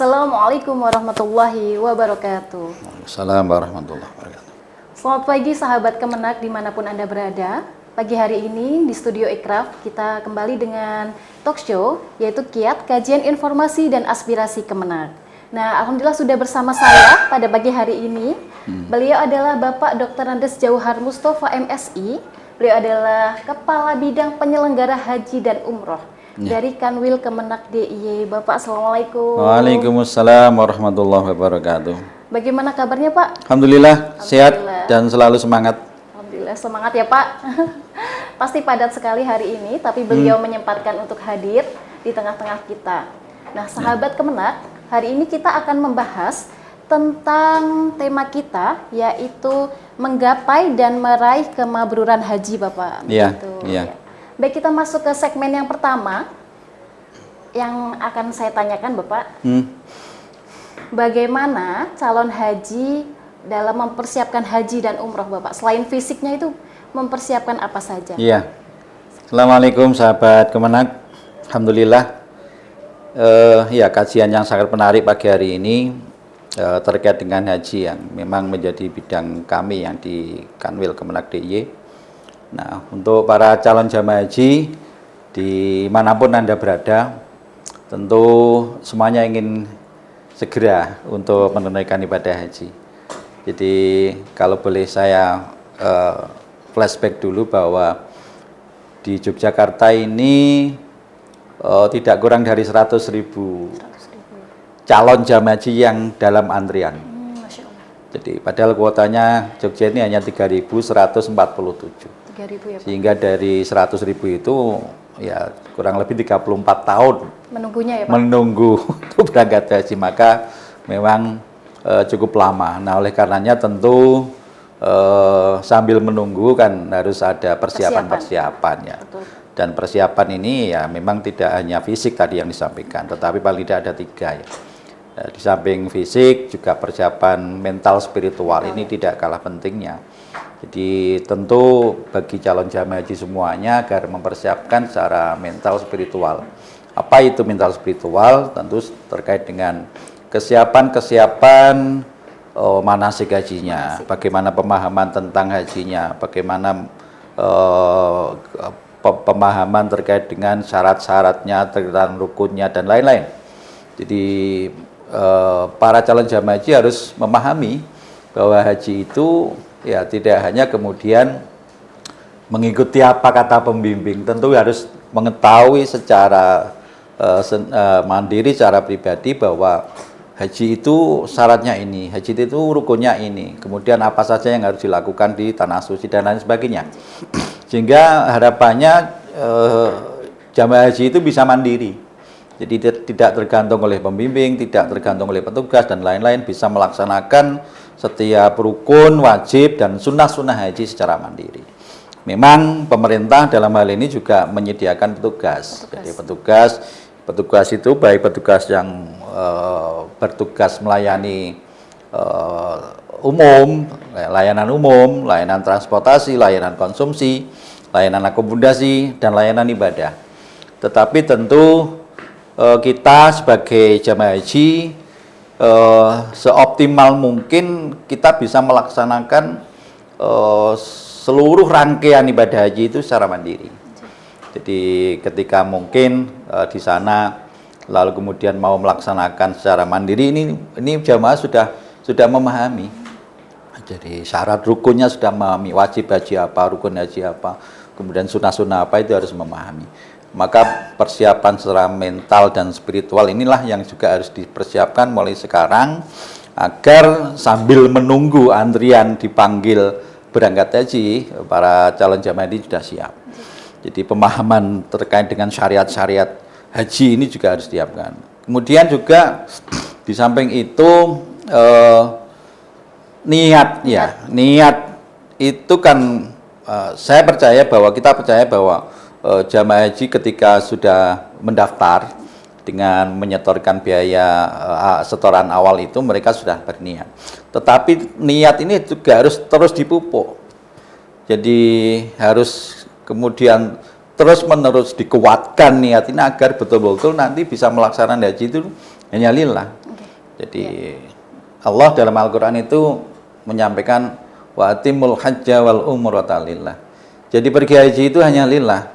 Assalamualaikum warahmatullahi wabarakatuh. Assalamualaikum warahmatullahi wabarakatuh. Selamat pagi sahabat Kemenak dimanapun Anda berada. Pagi hari ini di Studio Ikraf kita kembali dengan talk show yaitu Kiat Kajian Informasi dan Aspirasi Kemenak. Nah, alhamdulillah sudah bersama saya pada pagi hari ini. Beliau adalah Bapak Dr. Andes Jauhar Mustafa MSI. Beliau adalah Kepala Bidang Penyelenggara Haji dan Umroh dari Kanwil Kemenak DIY. Bapak, Assalamualaikum. Waalaikumsalam warahmatullahi wabarakatuh. Bagaimana kabarnya Pak? Alhamdulillah, sehat dan selalu semangat. Alhamdulillah semangat ya Pak. Pasti padat sekali hari ini, tapi beliau menyempatkan untuk hadir di tengah-tengah kita. Nah, sahabat Kemenak, hari ini kita akan membahas tentang tema kita, yaitu menggapai dan meraih kemabruran haji Bapak. Iya, Ya. Baik, kita masuk ke segmen yang pertama yang akan saya tanyakan Bapak. Bagaimana calon haji dalam mempersiapkan haji dan umroh Bapak? Selain fisiknya itu mempersiapkan apa saja? Iya. Assalamualaikum sahabat Kemenak. Alhamdulillah. Ya, kajian yang sangat menarik pagi hari ini terkait dengan haji yang memang menjadi bidang kami yang di Kanwil Kemenak DIY. Nah, untuk para calon jamaah haji dimanapun Anda berada, tentu semuanya ingin segera untuk menunaikan ibadah haji. Jadi kalau boleh saya flashback dulu bahwa di Yogyakarta ini tidak kurang dari 100.000 calon jamaah haji yang dalam antrian. Masya Allah. Jadi padahal kuotanya Jogja ini hanya 3.147. 3.000 ya Pak? Sehingga dari 100.000 itu ya kurang lebih 34 tahun Menunggunya ya Pak? menunggu untuk berangkat haji, maka memang cukup lama. Nah, oleh karenanya tentu sambil menunggu kan harus ada persiapan ya. Betul. Dan persiapan ini ya memang tidak hanya fisik tadi yang disampaikan, tetapi paling tidak ada 3 ya. Di samping fisik juga persiapan mental spiritual ini tidak kalah pentingnya. Jadi tentu bagi calon jamaah haji semuanya agar mempersiapkan secara mental spiritual. Apa itu mental spiritual? Tentu terkait dengan kesiapan manasik hajinya, bagaimana pemahaman tentang hajinya, bagaimana pemahaman terkait dengan syarat-syaratnya, tentang rukunnya dan lain-lain. Jadi para calon jamaah haji harus memahami bahwa haji itu ya tidak hanya kemudian mengikuti apa kata pembimbing, tentu harus mengetahui secara mandiri, secara pribadi bahwa haji itu syaratnya ini, haji itu rukunnya ini, kemudian apa saja yang harus dilakukan di tanah suci dan lain sebagainya. Sehingga harapannya jamaah haji itu bisa mandiri. Jadi tidak tergantung oleh pembimbing, tidak tergantung oleh petugas dan lain-lain, bisa melaksanakan setiap rukun, wajib dan sunnah-sunnah haji secara mandiri. Memang pemerintah dalam hal ini juga menyediakan petugas. Jadi petugas itu baik petugas yang bertugas melayani layanan umum, layanan transportasi, layanan konsumsi, layanan akomodasi dan layanan ibadah. Tetapi tentu kita sebagai jamaah haji seoptimal mungkin kita bisa melaksanakan seluruh rangkaian ibadah haji itu secara mandiri. Jadi ketika mungkin di sana lalu kemudian mau melaksanakan secara mandiri, ini jamaah sudah memahami. Jadi syarat rukunnya sudah memahami, wajib haji apa, rukun haji apa, kemudian sunnah-sunnah apa, itu harus memahami. Maka persiapan secara mental dan spiritual inilah yang juga harus dipersiapkan mulai sekarang agar sambil menunggu antrian dipanggil berangkat haji, para calon jamaah ini sudah siap. Jadi pemahaman terkait dengan syariat-syariat haji ini juga harus disiapkan. Kemudian juga di samping itu niat itu kan saya percaya bahwa jamaah haji ketika sudah mendaftar dengan menyetorkan biaya setoran awal itu mereka sudah berniat. Tetapi niat ini juga harus terus dipupuk. Jadi harus kemudian terus-menerus dikuatkan niat ini agar betul-betul nanti bisa melaksanakan haji itu hanya lillah. Jadi Allah dalam Al-Quran itu menyampaikan wa atimul hajja wal umrata lillah. Jadi pergi haji itu hanya lillah.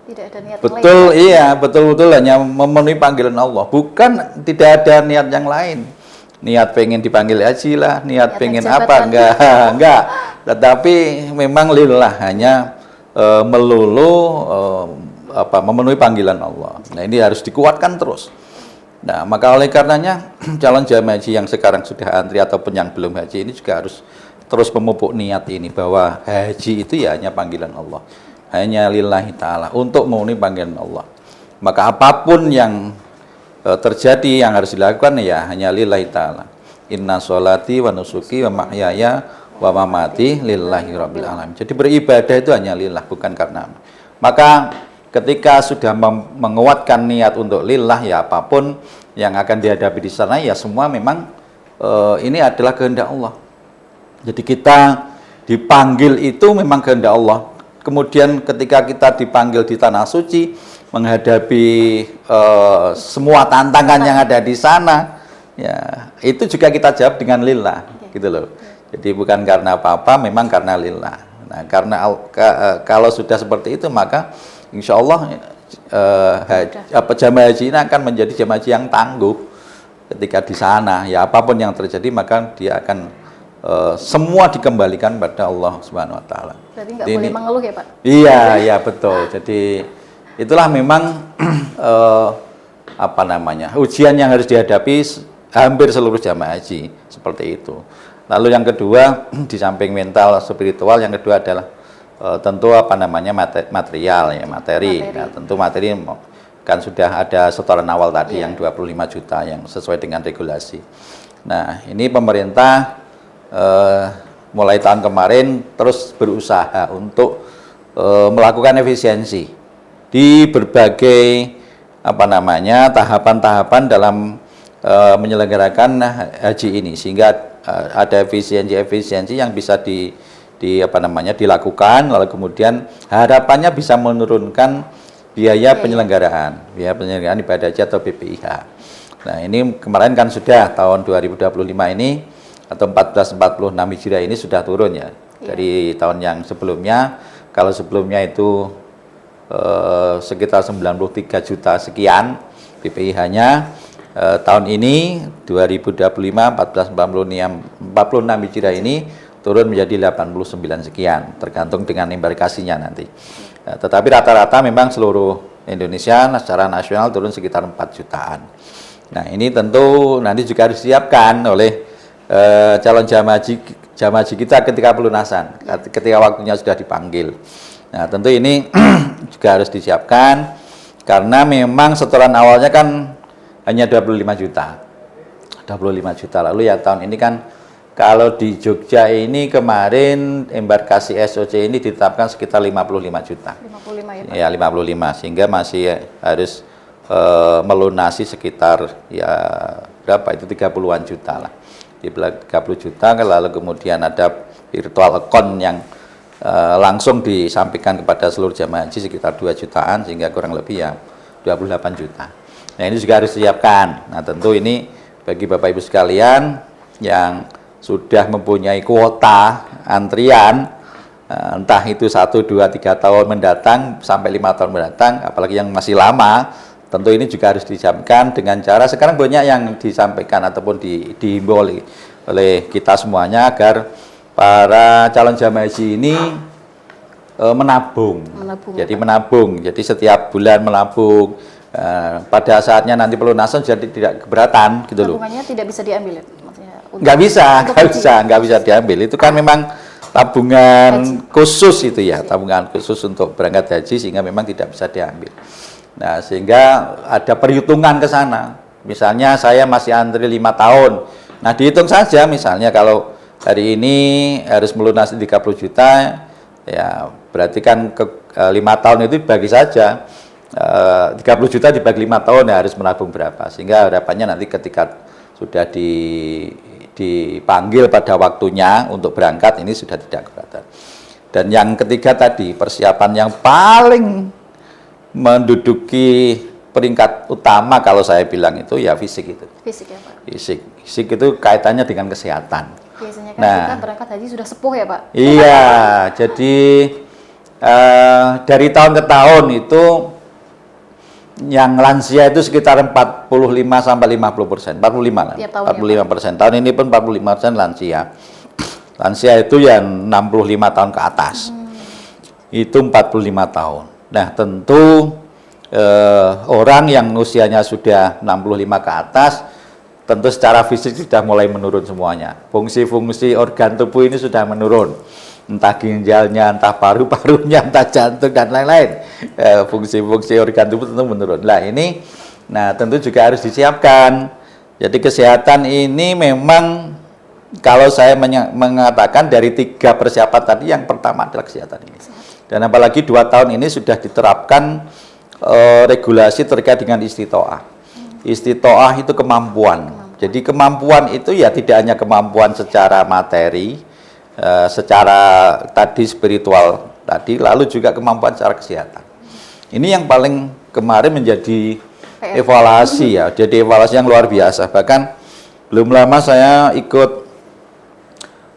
Tidak ada niat Betul, lain. iya, betul-betul hanya memenuhi panggilan Allah. Bukan, tidak ada niat yang lain. Niat pengen dipanggil haji lah, niat pengen apa, enggak. Tetapi memang lillah, hanya melulu memenuhi panggilan Allah. Nah, ini harus dikuatkan terus. Nah, maka oleh karenanya calon jamaah haji yang sekarang sudah antri ataupun yang belum haji ini juga harus terus memupuk niat ini, bahwa haji itu ya hanya panggilan Allah, hanya lillahi ta'ala, untuk memenuhi panggilan Allah. Maka apapun yang terjadi yang harus dilakukan ya hanya lillahi ta'ala. Inna sholati wa nusuki wa mahyaya wa mamati lillahi rabbil alamin. Jadi beribadah itu hanya lillah, bukan karena. Maka ketika sudah menguatkan niat untuk lillah, ya apapun yang akan dihadapi di sana ya semua memang ini adalah kehendak Allah. Jadi kita dipanggil itu memang kehendak Allah. Kemudian ketika kita dipanggil di tanah suci menghadapi semua tantangan yang ada di sana, ya itu juga kita jawab dengan lillah, gitu loh. Jadi bukan karena apa-apa, memang karena lillah. Nah, karena kalau sudah seperti itu, maka insya Allah jamaah haji ini akan menjadi jamaah haji yang tangguh ketika di sana. Ya apapun yang terjadi, maka dia akan semua dikembalikan pada Allah Subhanahu Wa Taala. Berarti nggak boleh mengeluh ya Pak? Iya, iya betul. Jadi itulah memang ujian yang harus dihadapi hampir seluruh jamaah haji seperti itu. Lalu yang kedua, di samping mental spiritual, yang kedua adalah tentu material ya, materi. Nah, tentu materi kan sudah ada setoran awal tadi yang 25 juta yang sesuai dengan regulasi. Nah, ini pemerintah mulai tahun kemarin terus berusaha untuk melakukan efisiensi di berbagai tahapan-tahapan dalam menyelenggarakan haji ini, sehingga ada efisiensi yang bisa dilakukan, lalu kemudian harapannya bisa menurunkan biaya penyelenggaraan ibadah haji atau BPIH. Nah, ini kemarin kan sudah tahun 2025 ini atau 1446 Hijriah ini sudah turun ya dari tahun yang sebelumnya. Kalau sebelumnya itu sekitar 93 juta sekian BPIH-nya, tahun ini 2025 1446 Hijriah ini turun menjadi 89 sekian, tergantung dengan embarkasinya nanti. Tetapi rata-rata memang seluruh Indonesia secara nasional turun sekitar 4 jutaan. Nah, ini tentu nanti juga harus disiapkan oleh calon jamaah haji kita ketika pelunasan, ketika waktunya sudah dipanggil. Nah, tentu ini juga harus disiapkan, karena memang setoran awalnya kan hanya 25 juta. 25 juta. Lalu ya tahun ini kan kalau di Jogja ini kemarin embarkasi SOC ini ditetapkan sekitar 55 juta. 55 ya Pak? Ya 55, sehingga masih harus melunasi sekitar ya berapa itu 30-an juta lah. Di 30 juta, lalu kemudian ada virtual account yang langsung disampaikan kepada seluruh jamaah haji sekitar 2 jutaan, sehingga kurang lebih ya 28 juta. Nah, ini juga harus disiapkan. Nah, tentu ini bagi Bapak Ibu sekalian yang sudah mempunyai kuota antrian, entah itu 1, 2, 3 tahun mendatang sampai 5 tahun mendatang, apalagi yang masih lama, tentu ini juga harus disiapkan dengan cara sekarang banyak yang disampaikan ataupun dihimbau oleh kita semuanya agar para calon jamaah haji ini menabung. Jadi menabung. Jadi setiap bulan menabung. Pada saatnya nanti pelunasan jadi tidak keberatan gitu loh. Tabungannya tidak bisa diambil ya? Maksudnya nggak bisa diambil. Itu kan memang tabungan khusus itu ya, tabungan khusus untuk berangkat haji, sehingga memang tidak bisa diambil. Nah, sehingga ada perhitungan ke sana. Misalnya saya masih antri 5 tahun. Nah, dihitung saja misalnya kalau hari ini harus melunasi 30 juta, ya berarti kan 5 tahun itu dibagi saja. 30 juta dibagi 5 tahun ya harus menabung berapa. Sehingga harapannya nanti ketika sudah dipanggil pada waktunya untuk berangkat, ini sudah tidak keberatan. Dan yang ketiga tadi, persiapan yang paling menduduki peringkat utama kalau saya bilang itu ya fisik itu. Fisik ya Pak. Fisik itu kaitannya dengan kesehatan. Biasanya kan Nah, kita berangkat haji sudah sepuh ya Pak. iya, jadi dari tahun ke tahun itu yang lansia itu sekitar 45 sampai 50%, 45 lah, Tiap tahun 45%. Tahun ini pun 45% lansia. Lansia itu yang 65 tahun ke atas. Itu 45 tahun. Nah, tentu orang yang usianya sudah 65 ke atas, tentu secara fisik sudah mulai menurun semuanya. Fungsi-fungsi organ tubuh ini sudah menurun. Entah ginjalnya, entah paru-parunya, entah jantung, dan lain-lain. Fungsi-fungsi organ tubuh tentu menurun. Nah tentu juga harus disiapkan. Jadi kesehatan ini memang, kalau saya mengatakan dari 3 persiapan tadi, yang pertama adalah kesehatan ini. Dan apalagi 2 tahun ini sudah diterapkan regulasi terkait dengan istitoah. Istitoah itu kemampuan. Jadi kemampuan itu ya tidak hanya kemampuan secara materi, secara tadi spiritual tadi, lalu juga kemampuan secara kesehatan. Ini yang paling kemarin menjadi evaluasi ya, jadi evaluasi yang luar biasa. Bahkan belum lama saya ikut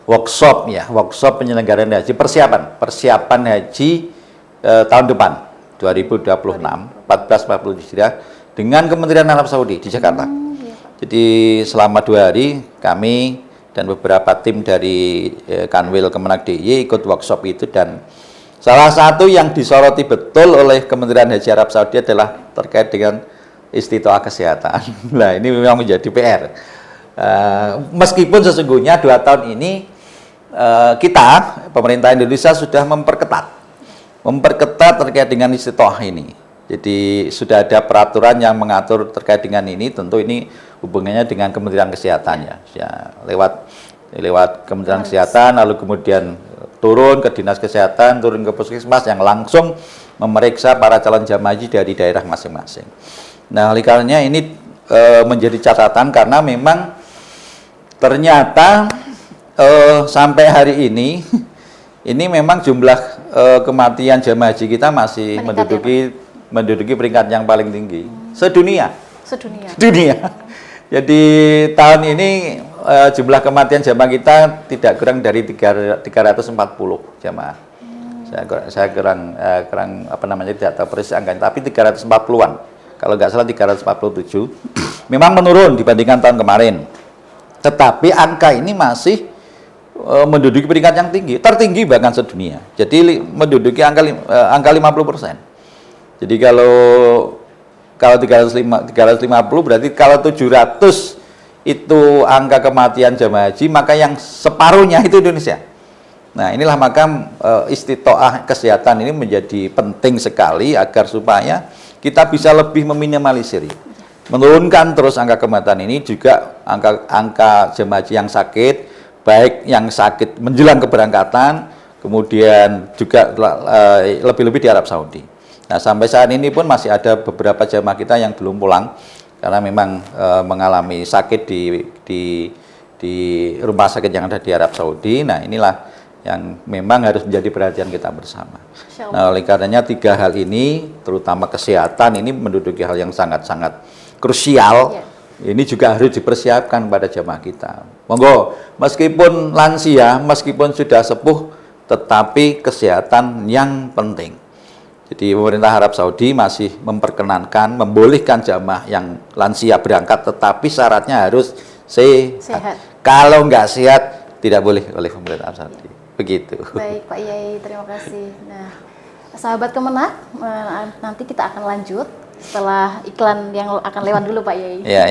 workshop penyelenggaraan haji, persiapan haji tahun depan 2026 1440 Hijriah dengan Kementerian Arab Saudi di Jakarta. Jadi selama 2 hari kami dan beberapa tim dari Kanwil Kemenak DIY ikut workshop itu, dan salah satu yang disoroti betul oleh Kementerian Haji Arab Saudi adalah terkait dengan istitoah kesehatan. Nah ini memang menjadi PR. Meskipun sesungguhnya 2 tahun ini kita, pemerintah Indonesia sudah memperketat terkait dengan istitoah ini. Jadi sudah ada peraturan yang mengatur terkait dengan ini. Tentu ini hubungannya dengan Kementerian Kesehatan ya, lewat Kementerian Kesehatan, lalu kemudian turun ke Dinas Kesehatan, turun ke Puskesmas yang langsung memeriksa para calon jamaah haji dari daerah masing-masing. Nah, oleh karenanya ini menjadi catatan karena memang ternyata sampai hari ini memang jumlah kematian jamaah haji kita masih menduduki peringkat yang paling tinggi sedunia. Jadi tahun ini jumlah kematian jamaah kita tidak kurang dari 340 jamaah. Saya kurang tidak tahu persis angkanya, tapi 340-an. Kalau nggak salah 347. Memang menurun dibandingkan tahun kemarin. Tetapi angka ini masih menduduki peringkat yang tinggi, tertinggi bahkan sedunia. Jadi menduduki angka 50%. Jadi kalau 350 berarti kalau 700 itu angka kematian jamaah haji, maka yang separuhnya itu Indonesia. Nah, inilah maka istitoah kesehatan ini menjadi penting sekali agar supaya kita bisa lebih meminimalisir, menurunkan terus angka kematian ini, juga angka jamaah haji yang sakit, baik yang sakit menjelang keberangkatan, kemudian juga lebih-lebih di Arab Saudi. Nah, sampai saat ini pun masih ada beberapa jamaah kita yang belum pulang karena memang mengalami sakit di rumah sakit yang ada di Arab Saudi. Nah, inilah yang memang harus menjadi perhatian kita bersama. Nah, oleh karenanya 3 hal ini, terutama kesehatan, ini menduduki hal yang sangat-sangat krusial. Ini juga harus dipersiapkan pada jamaah kita. Monggo, meskipun lansia, meskipun sudah sepuh, tetapi kesehatan yang penting. Jadi pemerintah Arab Saudi masih membolehkan jamaah yang lansia berangkat, tetapi syaratnya harus sehat. Kalau nggak sehat, tidak boleh oleh pemerintah Arab Saudi. Begitu. Baik Pak Yai, terima kasih. Nah, sahabat Kemenak, nanti kita akan lanjut setelah iklan yang akan lewat dulu Pak Yai. Ya.